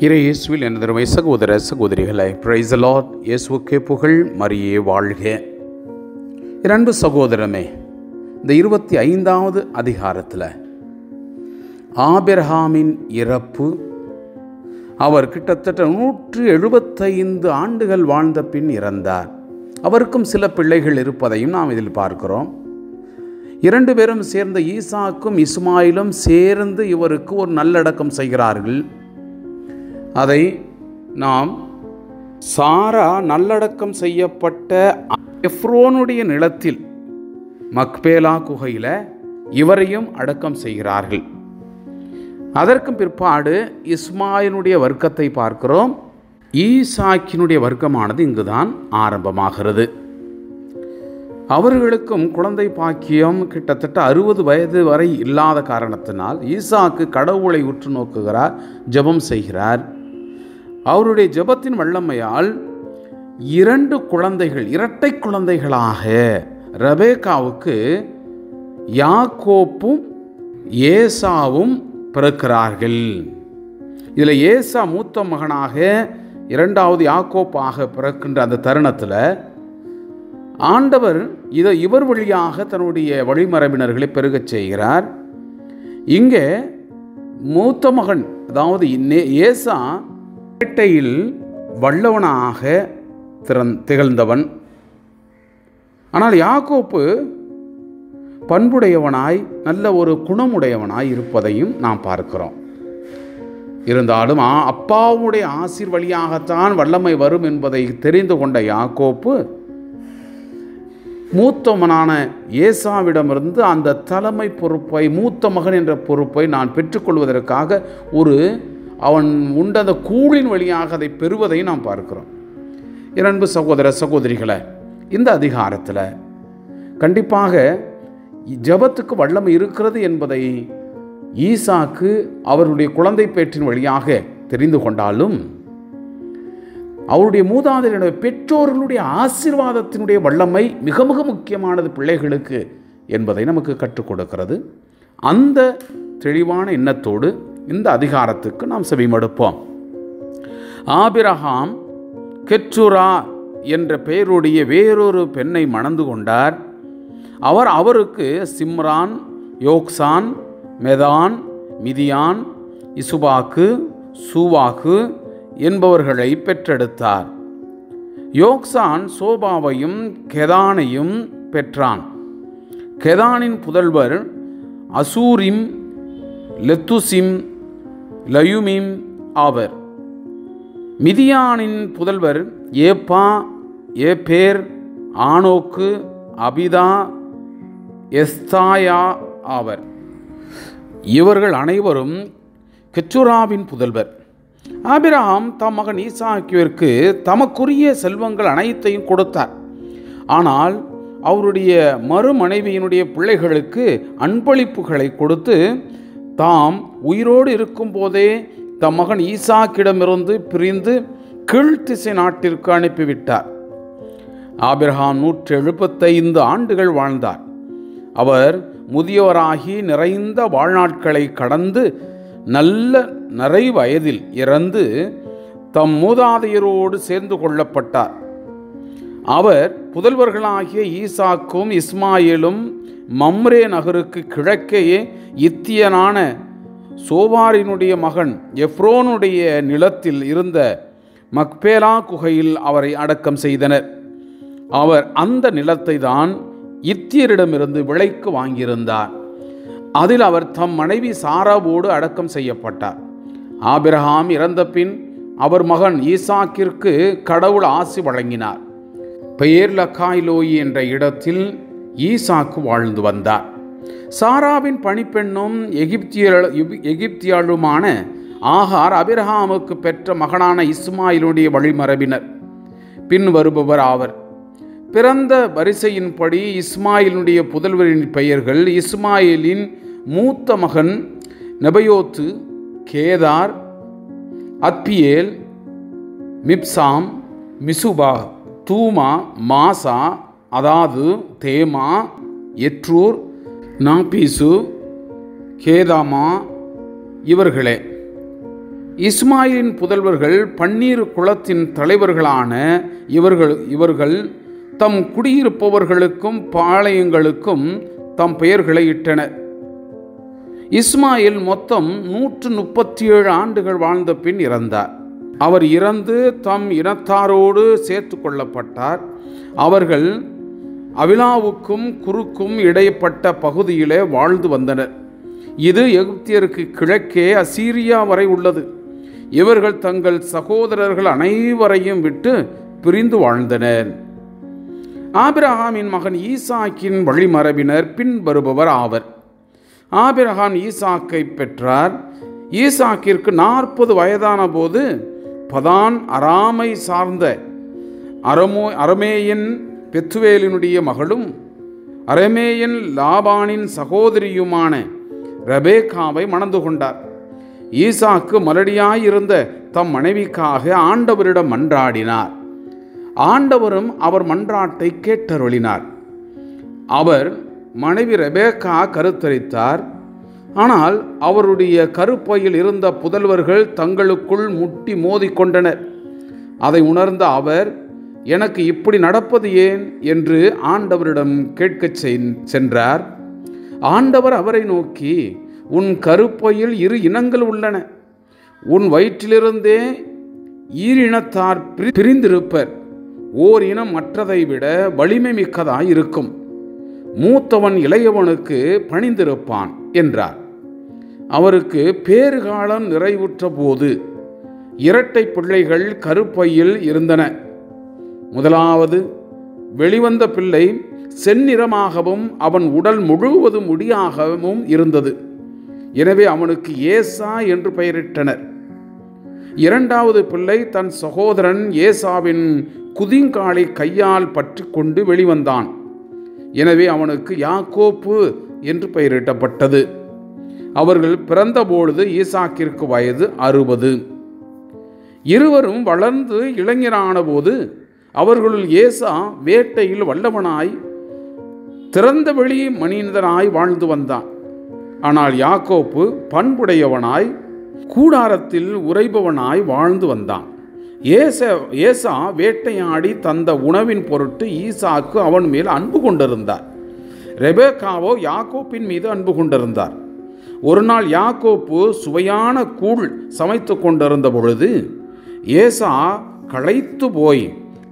இயேசுவில் எனதருமை சகோதர சகோதரிகளை பிரைஸ் தி லார்ட். இயேசுவுக்கே புகழ், மரியே வாழ்க. இரண்டு சகோதரமே, இந்த 25வது அதிகாரத்தில் ஆபிரகாமின் இறப்பு, அவர் கிட்டத்தட்ட 175 ஆண்டுகள் வாழ்ந்த பின் இறந்தார். அவருக்கும் சில பிள்ளைகள் இருப்பதையும் நாம் இதில் பார்க்கிறோம். 2 பேரும் சேர்ந்த ஈசாக்கும் இஸ்மாயிலும் சேர்ந்து இவருக்கு ஒரு நல்லடக்கம் செய்கிறார்கள். அதை நாம் சாரா நல்லடக்கம் செய்யப்பட்ட எப்ரோனுடைய நிலத்தில் மக்பேலா குகையில் இவரையும் அடக்கம் செய்கிறார்கள். அதற்கும் பிற்பாடு இஸ்மாயிலுடைய வர்க்கத்தை பார்க்கிறோம். ஈசாக்கினுடைய வர்க்கமானது இங்குதான் ஆரம்பமாகிறது. அவர்களுக்கும் குழந்தை பாக்கியம் கிட்டத்தட்ட 60 வயது வரை இல்லாத காரணத்தினால் ஈசாக்கு கடவுளை உற்று நோக்குகிறார், ஜெபம் செய்கிறார். அவருடைய ஜெபத்தின் வல்லமையால் 2 குழந்தைகள், இரட்டை குழந்தைகளாக ரெபேக்காவுக்கு யாக்கோப்பும் ஏசாவும் பிறக்கிறார்கள். இதில் ஏசா மூத்த மகனாக, 2வது யாக்கோப்பாக பிறக்கின்ற அந்த தருணத்தில் ஆண்டவர் இவர் வழியாக தன்னுடைய வழிமரபினர்களை பெருகச் செய்கிறார். இங்கே மூத்த மகன், அதாவது ஏசா வேட்டையில் வல்லவனாக திகழ்ந்தவன். ஆனால் யாக்கோப்பு பண்புடையவனாய், நல்ல ஒரு குணமுடையவனாய் இருப்பதையும் நாம் பார்க்கிறோம். இருந்தாலும் அப்பாவுடைய ஆசீர் வழியாகத்தான் வல்லமை வரும் என்பதை தெரிந்து கொண்ட யாக்கோப்பு மூத்தமனான ஏசாவிடமிருந்து அந்த தலைமை பொறுப்பை, மூத்த மகன் என்ற பொறுப்பை நான் பெற்றுக்கொள்வதற்காக அவன் உண்ட கூழின் வழியாக அதை பெறுவதை நாம் பார்க்கிறோம். இரண்டு சகோதர சகோதரிகளை, இந்த அதிகாரத்தில் கண்டிப்பாக ஜெபத்துக்கு வல்லமை இருக்கிறது என்பதை ஈசாக்கு அவருடைய குழந்தை பேற்றின் வழியாக தெரிந்து கொண்டாலும், அவருடைய மூதாதையருடைய பெற்றோர்களுடைய ஆசீர்வாதத்தினுடைய வல்லமை மிக மிக முக்கியமானது பிள்ளைகளுக்கு என்பதை நமக்கு கற்றுக் கொடுக்கிறது. அந்த தெளிவான எண்ணத்தோடு இந்த அதிகாரத்துக்கு நாம் செவிமடுப்போம். ஆபிரகாம் கெச்சுரா என்ற பெயருடைய வேறொரு பெண்ணை மணந்து கொண்டார். அவருக்கு சிம்ரான், யோக்சான், மெதான், மிதியான், இசுபாக்கு, சூவாக்கு என்பவர்களை பெற்றெடுத்தார். யோக்சான் சோபாவையும் கெதானையும் பெற்றான். கெதானின் புதல்வர் அசூரிம், லெத்துசிம், லயுமிம் ஆவர். மிதியானின் புதல்வர் ஏப்பா, ஏபேர், ஆனோக்கு, அபிதா, எஸ்தாயா ஆவர். இவர்கள் அனைவரும் கெச்சுராவின் புதல்வர். ஆபிரகாம் தம் மகன் ஈசாக்கிற்கு தமக்குரிய செல்வங்கள் அனைத்தையும் கொடுத்தார். ஆனால் அவருடைய மறுமனைவியினுடைய பிள்ளைகளுக்கு அன்பளிப்புகளை கொடுத்து தாம் உயிரோடு இருக்கும் போதே தம் மகன் ஈசாக்கிடமிருந்து பிரிந்து கீழ்த்திசை நாட்டிற்கு அனுப்பிவிட்டார். ஆபிரகாம் 175 ஆண்டுகள் வாழ்ந்தார். அவர் முதியவராகி நிறைந்த வாழ்நாட்களை கடந்து நல்ல நிறை வயதில் இறந்து தம் மூதாதையரோடு சேர்ந்து கொள்ளப்பட்டார். அவர் புதல்வர்களாகிய ஈசாக்கும் இஸ்மாயிலும் மம்ரே நகருக்கு கிழக்கேயே இத்தியனான சோபாரினுடைய மகன் எப்ரோனுடைய நிலத்தில் இருந்த மக்பேலா குகையில் அவரை அடக்கம் செய்தனர். அவர் அந்த நிலத்தை தான் இத்தியரிடமிருந்து விலைக்கு வாங்கியிருந்தார். அதில் அவர் தம் மனைவி சாராவோடு அடக்கம் செய்யப்பட்டார். ஆபிரகாம் இறந்த பின் அவர் மகன் ஈசாக்கிற்கு கடவுள் ஆசி வழங்கினார். பெயர் லக்காய்லோயி என்ற இடத்தில் ஈசாக்கு வாழ்ந்து வந்தார். சாராவின் பணிப்பெண்ணும் எகிப்தியாளுமான ஆகார் ஆபிரகாமுக்கு பெற்ற மகனான இஸ்மாயிலுடைய வழிமரபினர் பின் வருபவர் ஆவர். பிறந்த வரிசையின்படி இஸ்மாயிலுடைய புதல்வரின் பெயர்கள்: இஸ்மாயிலின் மூத்த மகன் நெபயோத்து, கேதார், அத்பியேல், மிப்சாம், மிசுபா, தூமா, மாசா, அதாவது தேமா, எட்ரூர், நாபீசு, கேதாமா இவர்களே. இஸ்மாயிலின் புதல்வர்கள் பன்னீர் குலத்தின் தலைவர்களான இவர்கள் தம் குடியிருப்பவர்களுக்கும் பாளையங்களுக்கும் தம் பெயர்களை இட்டனர். இஸ்மாயில் மொத்தம் 137 ஆண்டுகள் வாழ்ந்த பின் இறந்தார். அவர் இறந்து தம் இனத்தாரோடு சேர்த்து கொள்ளப்பட்டார். அவர்கள் அவிலாவுக்கும் குருக்கும் இடைப்பட்ட பகுதியிலே வாழ்ந்து வந்தனர். இது எகிப்தியருக்கு கிழக்கே அசீரியா வரை உள்ளது. இவர்கள் தங்கள் சகோதரர்கள் அனைவரையும் விட்டு பிரிந்து வாழ்ந்தனர். ஆபிரகாமின் மகன் ஈசாக்கின் வழிமரபினர் பின்வருபவர் ஆவர். ஆபிரகாம் ஈசாக்கை பெற்றார். ஈசாக்கிற்கு 40 வயதான போது பதான் அராமை சார்ந்த அரமேயன் பெத்துவேலினுடைய மகளும் அரமேயன் லாபானின் சகோதரியுமான ரெபேக்காவை மணந்து கொண்டார். ஈசாக்கு மலடியாயிருந்த தம் மனைவிக்காக ஆண்டவரிடம் மன்றாடினார். ஆண்டவரும் அவர் மன்றாட்டை கேட்டருளினார். அவர் மனைவி ரெபேக்கா கருத்தரித்தார். ஆனால் அவருடைய கருப்பையில் இருந்த புதல்வர்கள் தங்களுக்குள் முட்டி மோதிக்கொண்டனர். அதை உணர்ந்த அவர், எனக்கு இப்படி நடப்பது ஏன் என்று ஆண்டவரிடம் கேட்கச் சென்றார். ஆண்டவர் அவரை நோக்கி, உன் கருப்பையில் 2 இனங்கள் உள்ளன. உன் வயிற்றிலிருந்தே ஈரினத்தார் பிரிந்திருப்பர். ஓர் இனம் மற்றதை விட வலிமை மிக்கதாயிருக்கும். மூத்தவன் இளையவனுக்கு பணிந்திருப்பான் என்றார். அவருக்கு பேறுகாலம் நிறைவுற்ற போது 2 பிள்ளைகள் கருப்பையில் இருந்தன. முதலாவது வெளிவந்த பிள்ளை செந்நிறமாகவும் அவன் உடல் முழுவதும் முடியாகவும் இருந்தது. எனவே அவனுக்கு ஏசா என்று பெயரிட்டனர். 2வது பிள்ளை தன் சகோதரன் ஏசாவின் குதிங்காலை கையால் பற்றி கொண்டு வெளிவந்தான். எனவே அவனுக்கு யாக்கோப்பு என்று பெயரிட்டப்பட்டது. அவர்கள் பிறந்தபொழுது ஈசாக்கிற்கு வயது 60. இருவரும் வளர்ந்து இளைஞரான போது அவர்களுள் ஏசா வேட்டையில் வல்லவனாய் திறந்த வெளி மனிதனாய் வாழ்ந்து வந்தான். ஆனால் யாக்கோப்பு பண்புடையவனாய் கூடாரத்தில் உறைபவனாய் வாழ்ந்து வந்தான். ஏசா வேட்டையாடி தந்த உணவின் பொருட்டு ஈசாக்கு அவன் மேல் அன்பு கொண்டிருந்தார். ரெபேக்காவோ யாக்கோப்பின் மீது அன்பு கொண்டிருந்தார். ஒரு நாள் யாக்கோப்பு சுவையான கூழ் சமைத்து கொண்டிருந்த பொழுது ஏசா களைத்து போய்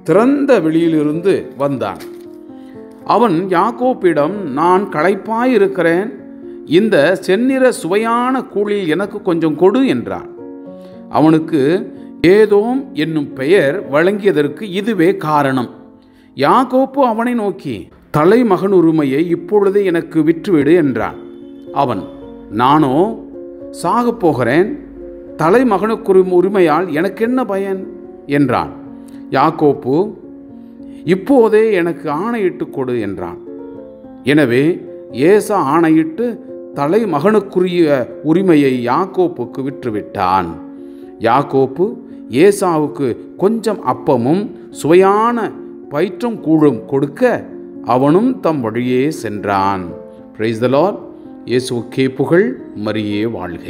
திறந்த வெளியிலிருந்து வந்தான். அவன் யாக்கோப்பிடம், நான் களைப்பாயிருக்கிறேன், இந்த செந்நிற சுவையான கூழில் எனக்கு கொஞ்சம் கொடு என்றான். அவனுக்கு ஏதோம் என்னும் பெயர் வழங்கியதற்கு இதுவே காரணம். யாக்கோப்பு அவனை நோக்கி, தலைமகன் உரிமையை இப்பொழுதே எனக்கு விற்றுவிடு என்றான். அவன், நானோ சாகப் போகிறேன், தலைமகனுக்கு உரிமையால் எனக்கு என்ன பயன் என்றான். யாக்கோப்பு, இப்போதே எனக்கு ஆணையிட்டு கொடு என்றான். எனவே ஏசா ஆணையிட்டு தலைமகனுக்குரிய உரிமையை யாக்கோப்புக்கு விற்றுவிட்டான். யாக்கோப்பு ஏசாவுக்கு கொஞ்சம் அப்பமும் சுவையான பயிற்றும் கூழும் கொடுக்க அவனும் தம் வழியே சென்றான். Praise the Lord. இயேசுவுக்கே புகழ், மரியே வாழ்க.